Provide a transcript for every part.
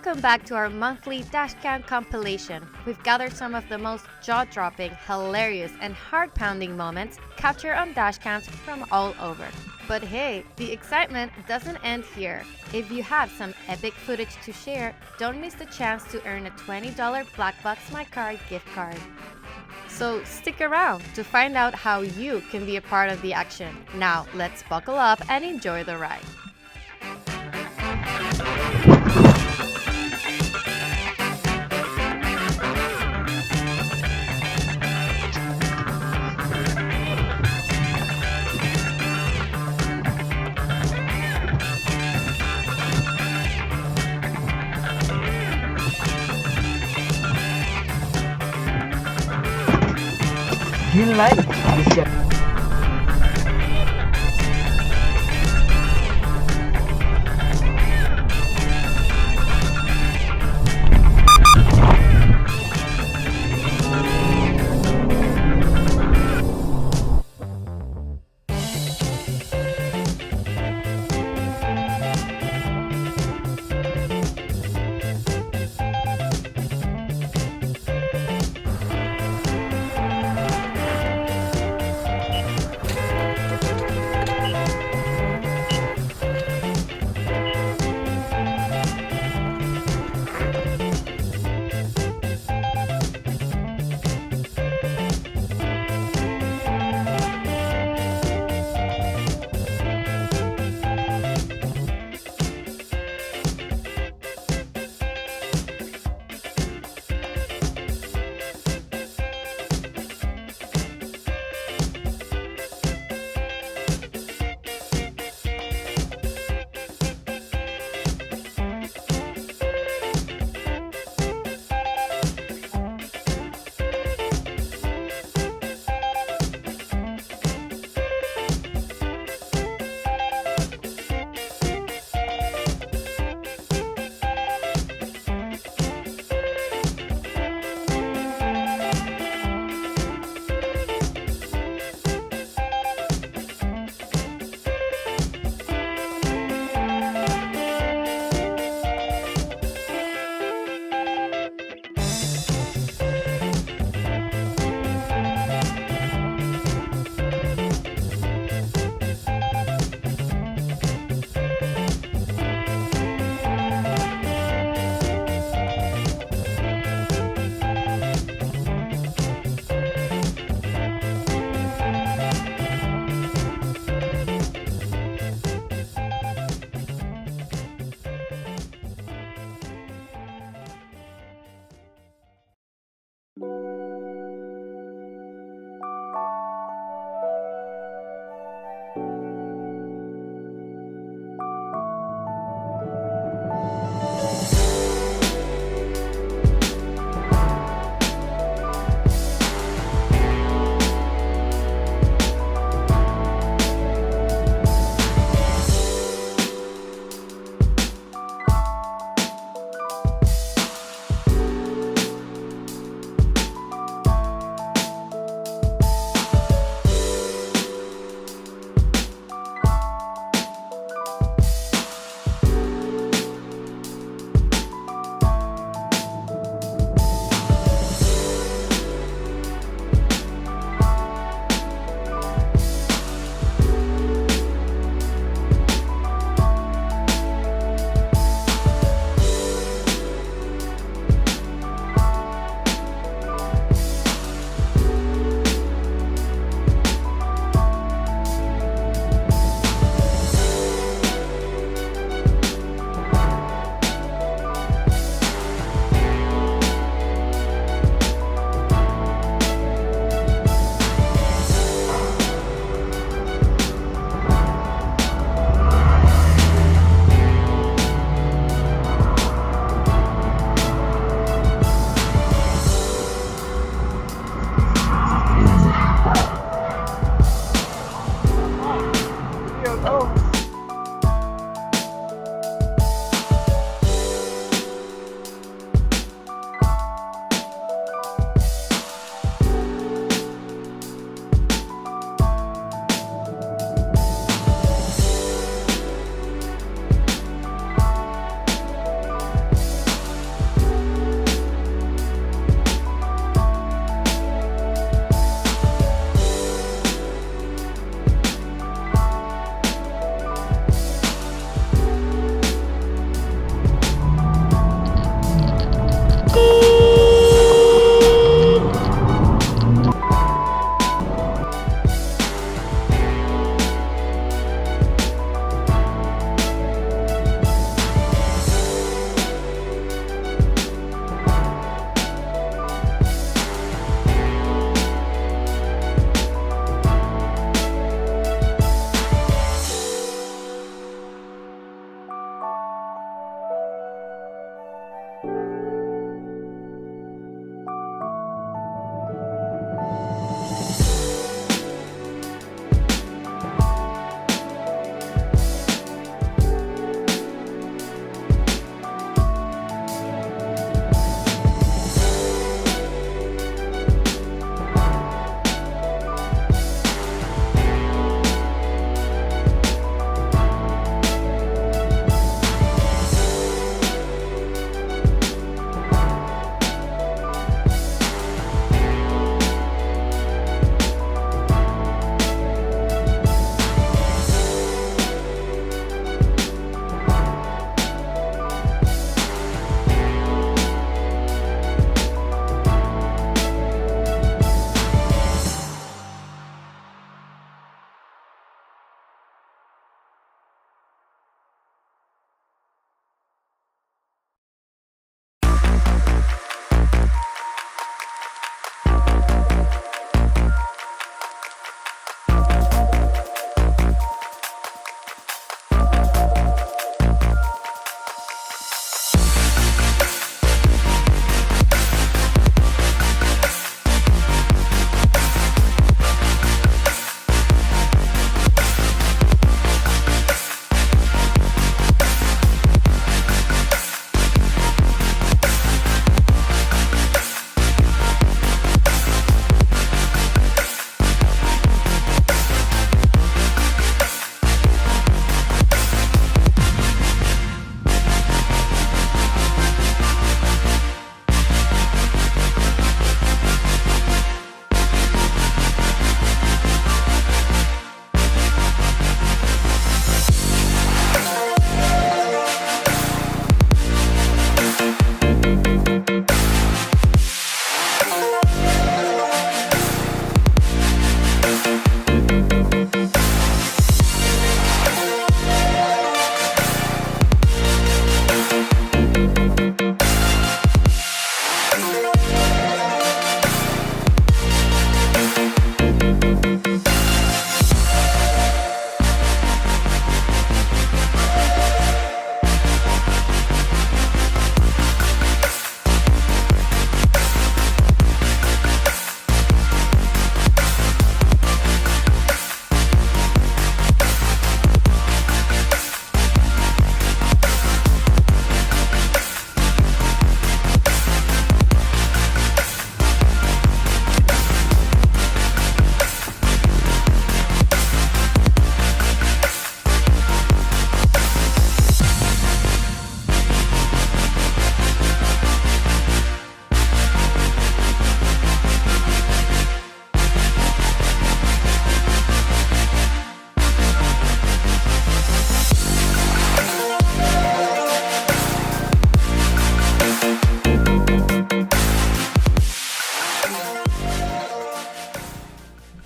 Welcome back to our monthly dashcam compilation. We've gathered some of the most jaw-dropping, hilarious, and heart-pounding moments captured on dashcams from all over. But hey, the excitement doesn't end here. If you have some epic footage to share, don't miss the chance to earn a $20 BlackboxMyCar gift card. So stick around to find out how you can be a part of the action. Now let's buckle up and enjoy the ride. Green light is yet.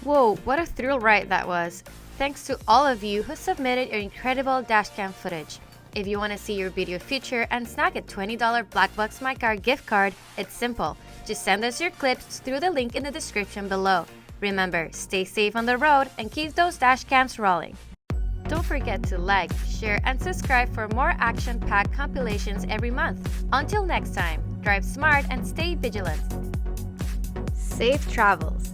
Whoa, what a thrill ride that was! Thanks to all of you who submitted your incredible dashcam footage. If you want to see your video feature and snag a $20 BlackboxMyCar gift card, it's simple. Just send us your clips through the link in the description below. Remember, stay safe on the road and keep those dashcams rolling. Don't forget to like, share, and subscribe for more action-packed compilations every month. Until next time, drive smart and stay vigilant. Safe travels!